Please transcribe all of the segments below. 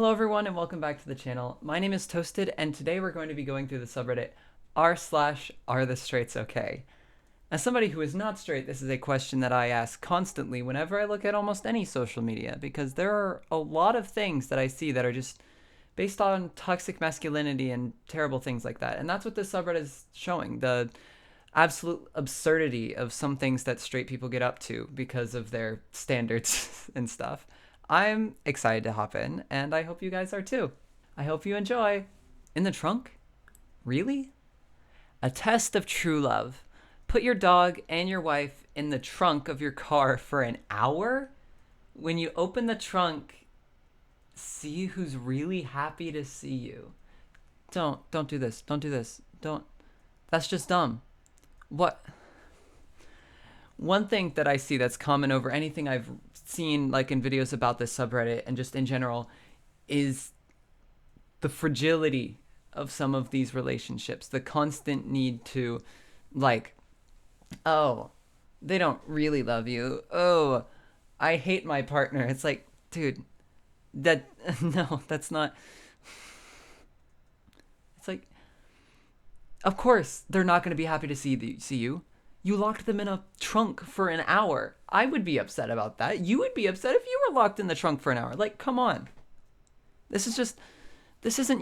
Hello everyone and welcome back to the channel. My name is Toasted and today we're going to be going through the subreddit r/AreTheStraightsOK. As somebody who is not straight, this is a question that I ask constantly whenever I look at almost any social media because there are a lot of things that I see that are just based on toxic masculinity and terrible things like that. And that's what this subreddit is showing, the absolute absurdity of some things that straight people get up to because of their standards and stuff. I'm excited to hop in, and I hope you guys are too. I hope you enjoy. In the trunk? Really? A test of true love. Put your dog and your wife in the trunk of your car for an hour? When you open the trunk, see who's really happy to see you. Don't do this. Don't do this. Don't. That's just dumb. What? One thing that I see that's common over anything I've seen, like in videos about this subreddit and just in general, is the fragility of some of these relationships. The constant need to, like, oh, they don't really love you. Oh, I hate my partner. It's like, dude, that, no, that's not. It's like, of course, they're not going to be happy to see you. You locked them in a trunk for an hour. I would be upset about that. You would be upset if you were locked in the trunk for an hour. Like, come on. This isn't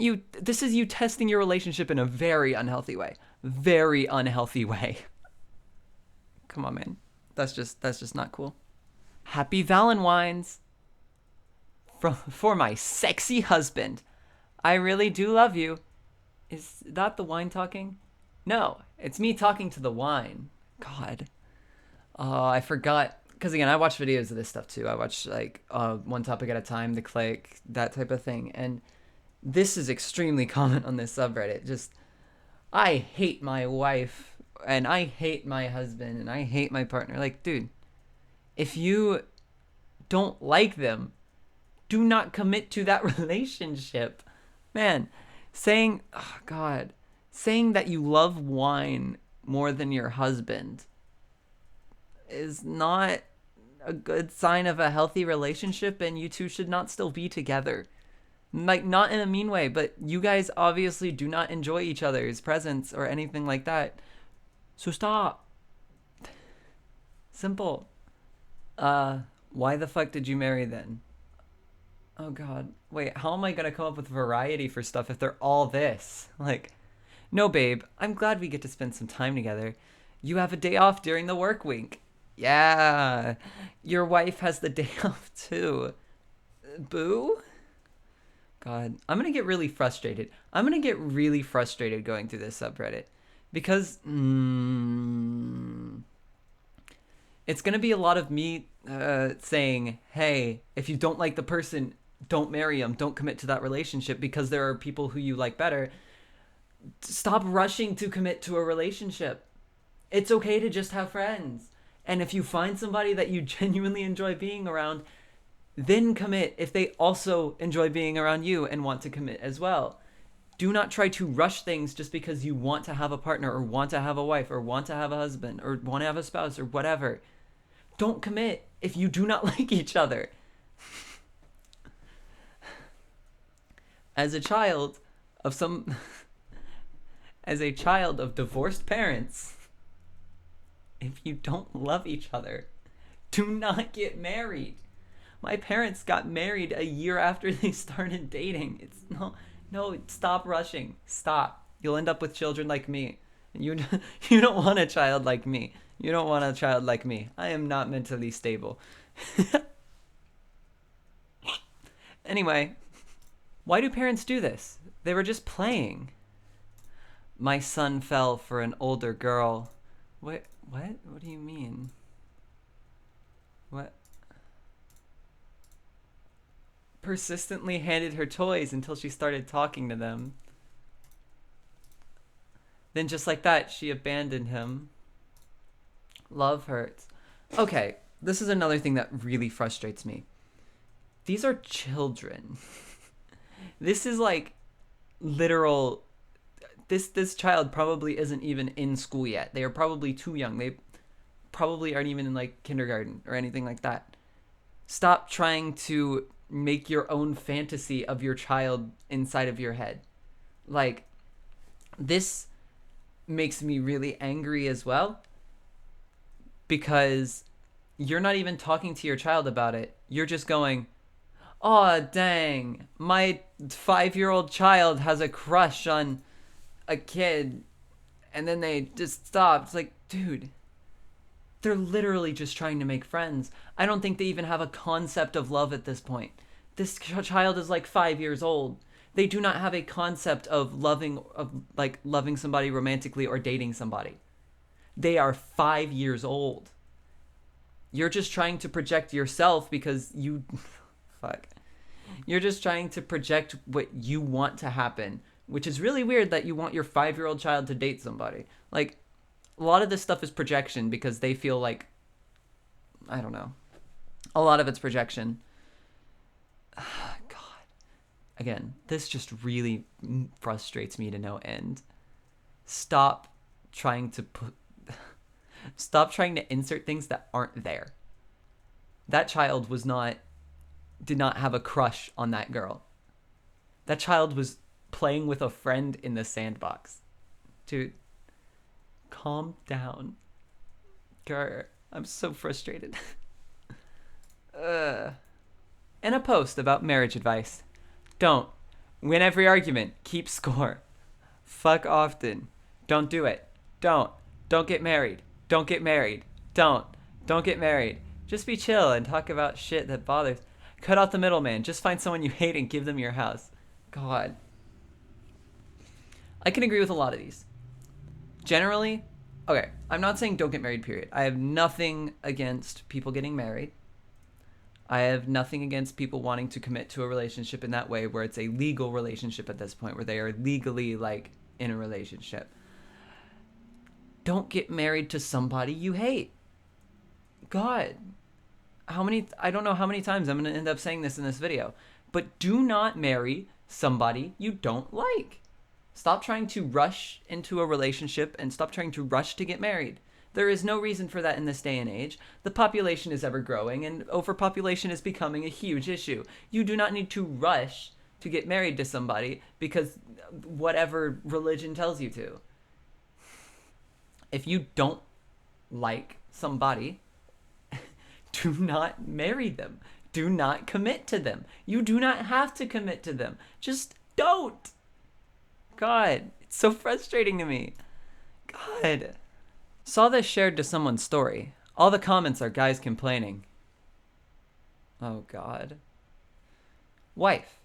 you. This is you testing your relationship in a very unhealthy way. Very unhealthy way. Come on, man. That's just not cool. Happy Valentines for my sexy husband. I really do love you. Is that the wine talking? No, it's me talking to the wine. God. I forgot. Because again, I watch videos of this stuff too. I watch like one topic at a time, the click, that type of thing. And this is extremely common on this subreddit. Just, I hate my wife and I hate my husband and I hate my partner. Like, dude, if you don't like them, do not commit to that relationship. Man, saying, oh God, saying that you love wine more than your husband is not a good sign of a healthy relationship, and you two should not still be together. Like, not in a mean way, but you guys obviously do not enjoy each other's presence or anything like that. So stop. Simple. Why the fuck did you marry then? Oh God. Wait, how am I gonna come up with variety for stuff if they're all this? Like, no, babe, I'm glad we get to spend some time together. You have a day off during the work week. Yeah, your wife has the day off too. Boo? God, I'm gonna get really frustrated. I'm gonna get really frustrated going through this subreddit because it's gonna be a lot of me saying, hey, if you don't like the person, don't marry them, don't commit to that relationship because there are people who you like better. Stop rushing to commit to a relationship. It's okay to just have friends. And if you find somebody that you genuinely enjoy being around, then commit if they also enjoy being around you and want to commit as well. Do not try to rush things just because you want to have a partner or want to have a wife or want to have a husband or want to have a spouse or whatever. Don't commit if you do not like each other. As a child of some... As a child of divorced parents, if you don't love each other, do not get married. My parents got married a year after they started dating. It's no, stop rushing. Stop. You'll end up with children like me. And you don't want a child like me. You don't want a child like me. I am not mentally stable. Anyway, why do parents do this? They were just playing. My son fell for an older girl. What? What do you mean? What? Persistently handed her toys until she started talking to them. Then just like that, she abandoned him. Love hurts. Okay, this is another thing that really frustrates me. These are children. This is like literal... This child probably isn't even in school yet. They are probably too young. They probably aren't even in like kindergarten or anything like that. Stop trying to make your own fantasy of your child inside of your head. Like, this makes me really angry as well, because you're not even talking to your child about it. You're just going, "Oh, dang, my 5-year-old child has a crush on a kid," and then they just stop. It's like, dude, they're literally just trying to make friends. I don't think they even have a concept of love at this point. This child is like 5 years old. They do not have a concept of loving somebody romantically or dating somebody. They are 5 years old. You're just trying to project yourself because you fuck. You're just trying to project what you want to happen, which is really weird that you want your 5-year-old child to date somebody. Like, a lot of this stuff is projection because they feel like, I don't know. A lot of it's projection. God. Again, this just really frustrates me to no end. Stop trying to insert things that aren't there. That child did not have a crush on that girl. That child was playing with a friend in the sandbox. Dude, calm down. Grr, I'm so frustrated. In a post about marriage advice, don't win every argument, keep score. Fuck often. Don't do it. Don't get married. Don't get married. Don't get married. Just be chill and talk about shit that bothers. Cut out the middleman. Just find someone you hate and give them your house. God. I can agree with a lot of these. Generally, okay, I'm not saying don't get married, period. I have nothing against people getting married. I have nothing against people wanting to commit to a relationship in that way where it's a legal relationship at this point, where they are legally, like, in a relationship. Don't get married to somebody you hate. God. I don't know how many times I'm going to end up saying this in this video, but do not marry somebody you don't like. Stop trying to rush into a relationship and stop trying to rush to get married. There is no reason for that in this day and age. The population is ever growing and overpopulation is becoming a huge issue. You do not need to rush to get married to somebody because whatever religion tells you to. If you don't like somebody, do not marry them. Do not commit to them. You do not have to commit to them. Just don't. God, it's so frustrating to me. God. Saw this shared to someone's story. All the comments are guys complaining. Oh, God. Wife,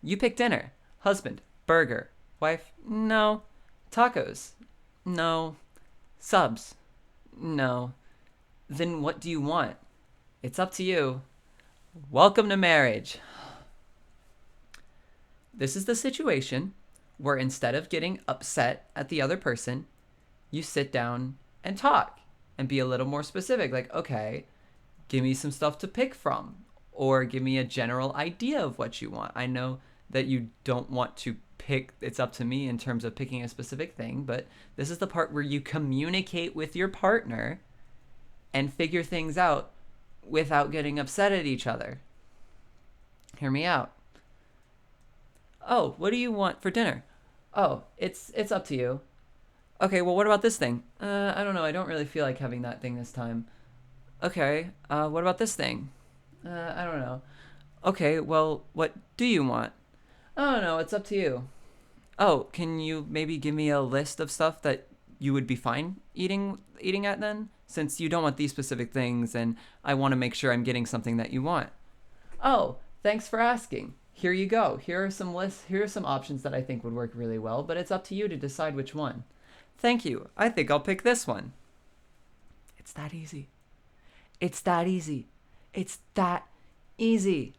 you pick dinner. Husband, burger. Wife, no. Tacos, no. Subs, no. Then what do you want? It's up to you. Welcome to marriage. This is the situation where instead of getting upset at the other person, you sit down and talk and be a little more specific. Like, okay, give me some stuff to pick from, or give me a general idea of what you want. I know that you don't want to pick, it's up to me in terms of picking a specific thing, but this is the part where you communicate with your partner and figure things out without getting upset at each other. Hear me out. Oh, what do you want for dinner? Oh, it's up to you. Okay, well, what about this thing? I don't know. I don't really feel like having that thing this time. Okay, what about this thing? I don't know. Okay, well, what do you want? I don't know. It's up to you. Oh, can you maybe give me a list of stuff that you would be fine eating at then? Since you don't want these specific things, and I want to make sure I'm getting something that you want. Oh, thanks for asking. Here you go. Here are some lists. Here are some options that I think would work really well, but it's up to you to decide which one. Thank you. I think I'll pick this one. It's that easy. It's that easy. It's that easy.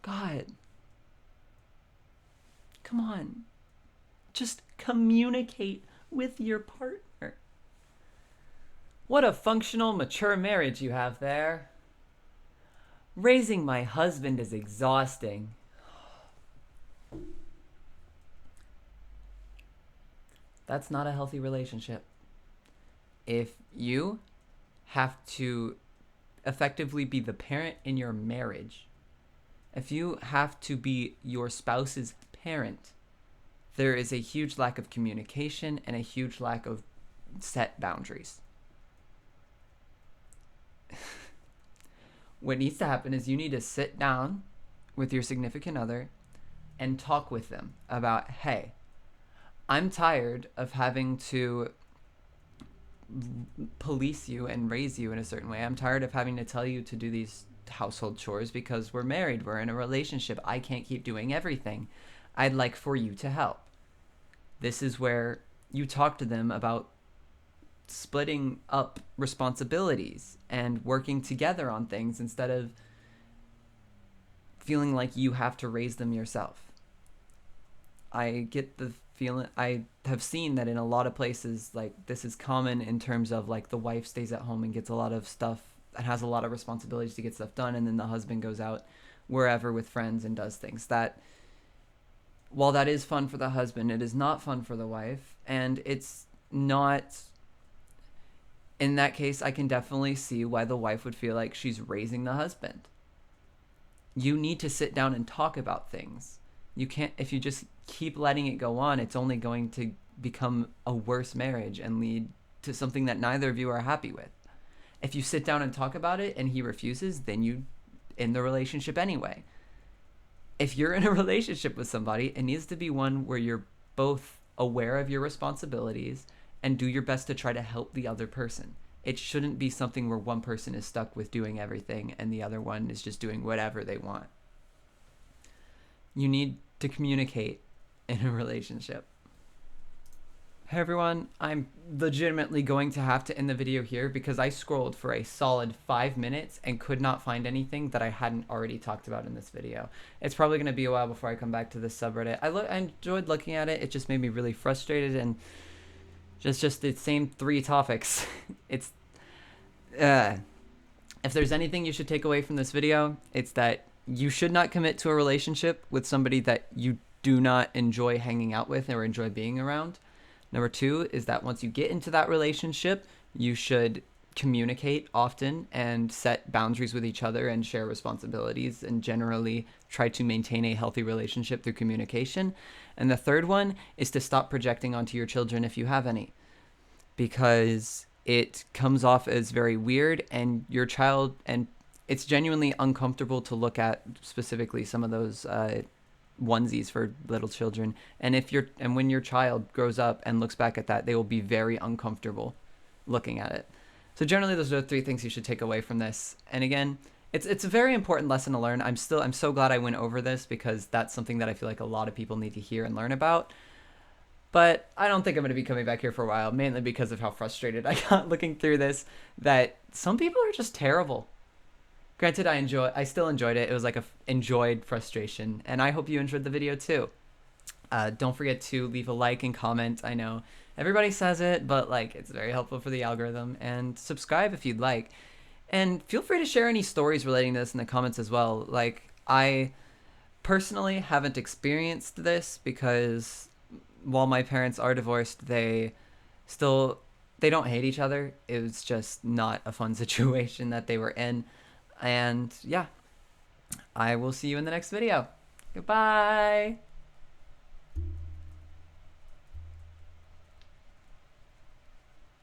God. Come on. Just communicate with your partner. What a functional, mature marriage you have there. Raising my husband is exhausting. That's not a healthy relationship. If you have to effectively be the parent in your marriage, if you have to be your spouse's parent, there is a huge lack of communication and a huge lack of set boundaries. What needs to happen is you need to sit down with your significant other and talk with them about, hey, I'm tired of having to police you and raise you in a certain way. I'm tired of having to tell you to do these household chores because we're married, we're in a relationship. I can't keep doing everything. I'd like for you to help. This is where you talk to them about splitting up responsibilities and working together on things instead of feeling like you have to raise them yourself. I get the feeling, I have seen that in a lot of places, like, this is common in terms of, like, the wife stays at home and gets a lot of stuff and has a lot of responsibilities to get stuff done, and then the husband goes out wherever with friends and does things. That, while that is fun for the husband, it is not fun for the wife, and it's not. In that case, I can definitely see why the wife would feel like she's raising the husband. You need to sit down and talk about things. You can't, if you just keep letting it go on, it's only going to become a worse marriage and lead to something that neither of you are happy with. If you sit down and talk about it and he refuses, then you end the relationship anyway. If you're in a relationship with somebody, it needs to be one where you're both aware of your responsibilities and do your best to try to help the other person. It shouldn't be something where one person is stuck with doing everything and the other one is just doing whatever they want. You need to communicate in a relationship. Hey everyone, I'm legitimately going to have to end the video here because I scrolled for a solid 5 minutes and could not find anything that I hadn't already talked about in this video. It's probably going to be a while before I come back to this subreddit. I enjoyed looking at it. It just made me really frustrated, and just the same 3 topics. It's if there's anything you should take away from this video, it's that you should not commit to a relationship with somebody that you do not enjoy hanging out with or enjoy being around. Number 2 is that once you get into that relationship, you should communicate often and set boundaries with each other and share responsibilities and generally try to maintain a healthy relationship through communication. And the 3rd one is to stop projecting onto your children if you have any, because it comes off as very weird, and your child, and it's genuinely uncomfortable to look at, specifically some of those onesies for little children. And when your child grows up and looks back at that, they will be very uncomfortable looking at it. So generally, those are the 3 things you should take away from this. And again, it's a very important lesson to learn. I'm so glad I went over this because that's something that I feel like a lot of people need to hear and learn about. But I don't think I'm going to be coming back here for a while, mainly because of how frustrated I got looking through this, that some people are just terrible. Granted, I still enjoyed it. It was like a enjoyed frustration, and I hope you enjoyed the video too. Don't forget to leave a like and comment. I know everybody says it, but like, it's very helpful for the algorithm. And subscribe if you'd like. And feel free to share any stories relating to this in the comments as well. Like, I personally haven't experienced this because while my parents are divorced, they don't hate each other. It was just not a fun situation that they were in. And yeah, I will see you in the next video. Goodbye.